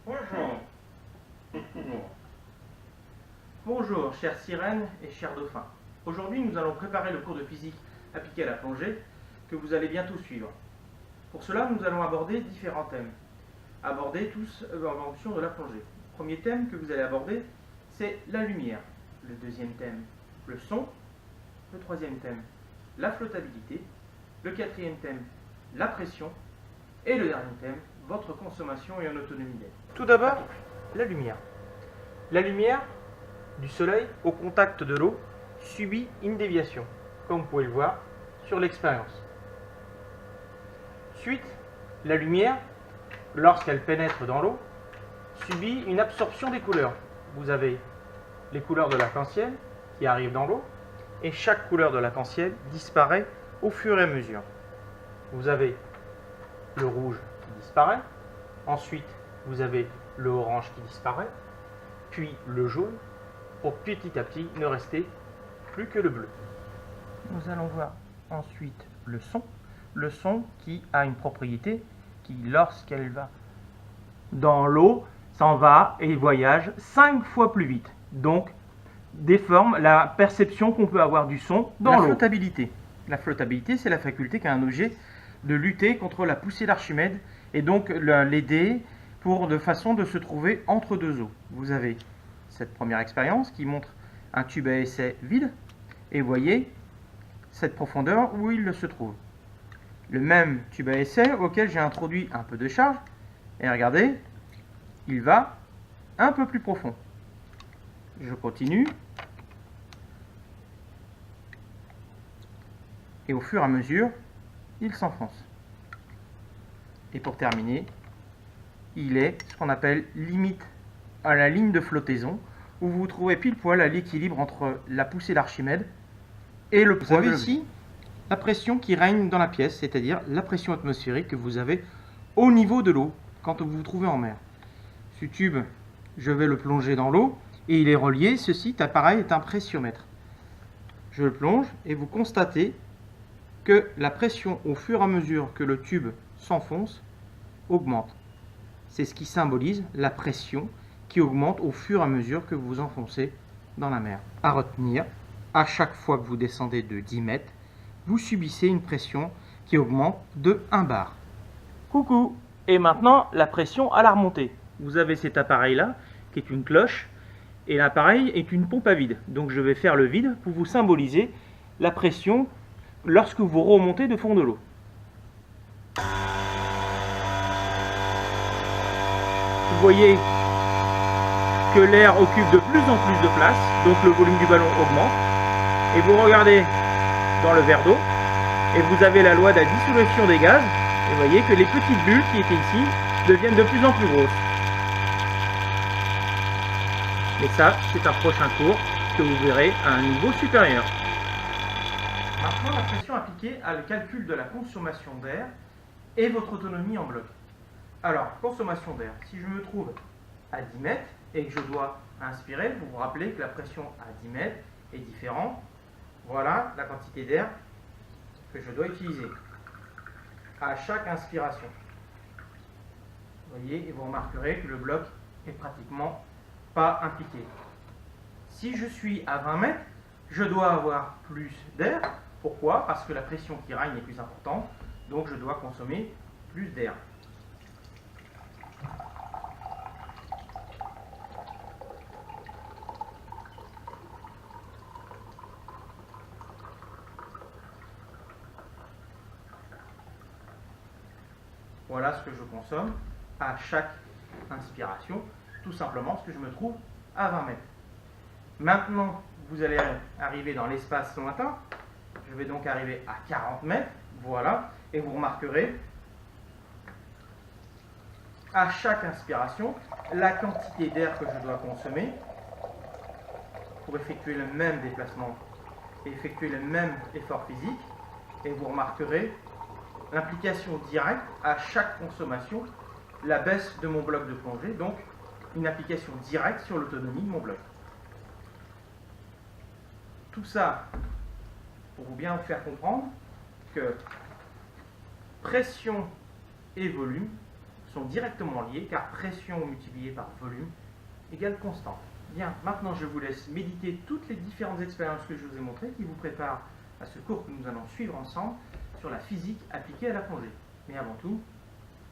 Bonjour. Bonjour, chères sirènes et chers dauphins. Aujourd'hui, nous allons préparer le cours de physique appliqué à la plongée que vous allez bientôt suivre. Pour cela, nous allons aborder différents thèmes, abordés tous en fonction de la plongée. Le premier thème que vous allez aborder, c'est la lumière. Le deuxième thème, le son. Le troisième thème, la flottabilité. Le quatrième thème, la pression. Et le dernier thème, votre consommation et en autonomie d'air. Tout d'abord, la lumière. La lumière du soleil au contact de l'eau subit une déviation, comme vous pouvez le voir sur l'expérience. Suite, la lumière, lorsqu'elle pénètre dans l'eau, subit une absorption des couleurs. Vous avez les couleurs de l'arc-en-ciel qui arrivent dans l'eau, et chaque couleur de l'arc-en-ciel disparaît au fur et à mesure. Vous avez le rouge qui disparaît, ensuite vous avez le orange qui disparaît, puis le jaune, pour petit à petit ne rester plus que le bleu. Nous allons voir ensuite le son qui a une propriété qui, lorsqu'elle va dans l'eau, s'en va et voyage 5 fois plus vite, donc déforme la perception qu'on peut avoir du son dans l'eau. La flottabilité. La flottabilité, c'est la faculté qu'a un objet de lutter contre la poussée d'Archimède et donc l'aider de façon de se trouver entre deux eaux. Vous avez cette première expérience qui montre un tube à essai vide et vous voyez cette profondeur où il se trouve. Le même tube à essai auquel j'ai introduit un peu de charge et regardez, il va un peu plus profond. Je continue et au fur et à mesure il s'enfonce. Et pour terminer, il est ce qu'on appelle limite à la ligne de flottaison, où vous vous trouvez pile poil à l'équilibre entre la poussée d'Archimède et le poids. Vous avez ici la pression qui règne dans la pièce, c'est-à-dire la pression atmosphérique que vous avez au niveau de l'eau quand vous vous trouvez en mer. Ce tube, je vais le plonger dans l'eau et il est relié, ceci appareil est un pressiomètre. Je le plonge et vous constatez que la pression au fur et à mesure que le tube s'enfonce augmente. C'est ce qui symbolise la pression qui augmente au fur et à mesure que vous vous enfoncez dans la mer. À retenir, à chaque fois que vous descendez de 10 mètres, vous subissez une pression qui augmente de 1 bar. Coucou! Et maintenant, la pression à la remontée. Vous avez cet appareil-là, qui est une cloche, et l'appareil est une pompe à vide. Donc je vais faire le vide pour vous symboliser la pression lorsque vous remontez de fond de l'eau. Vous voyez que l'air occupe de plus en plus de place, donc le volume du ballon augmente. Et vous regardez dans le verre d'eau, et vous avez la loi de la dissolution des gaz, et vous voyez que les petites bulles qui étaient ici deviennent de plus en plus grosses. Mais ça, c'est un prochain cours que vous verrez à un niveau supérieur. Maintenant, la pression appliquée à le calcul de la consommation d'air et votre autonomie en bloc. Alors, consommation d'air, si je me trouve à 10 mètres et que je dois inspirer, vous vous rappelez que la pression à 10 mètres est différente. Voilà la quantité d'air que je dois utiliser à chaque inspiration. Vous voyez, et vous remarquerez que le bloc est pratiquement pas impliqué. Si je suis à 20 mètres, je dois avoir plus d'air. Pourquoi? Parce que la pression qui règne est plus importante, donc je dois consommer plus d'air. Voilà ce que je consomme à chaque inspiration, tout simplement parce que je me trouve à 20 mètres. Maintenant, vous allez arriver dans l'espace lointain. Je vais donc arriver à 40 mètres, voilà, et vous remarquerez à chaque inspiration la quantité d'air que je dois consommer pour effectuer le même déplacement, effectuer le même effort physique, et vous remarquerez l'implication directe à chaque consommation, la baisse de mon bloc de plongée, donc une application directe sur l'autonomie de mon bloc. Tout ça pour bien vous faire comprendre que pression et volume sont directement liées car pression multipliée par volume égale constante. Bien, maintenant je vous laisse méditer toutes les différentes expériences que je vous ai montrées qui vous préparent à ce cours que nous allons suivre ensemble sur la physique appliquée à la plongée. Mais avant tout,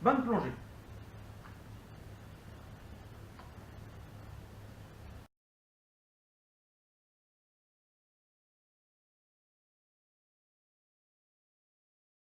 bonne plongée!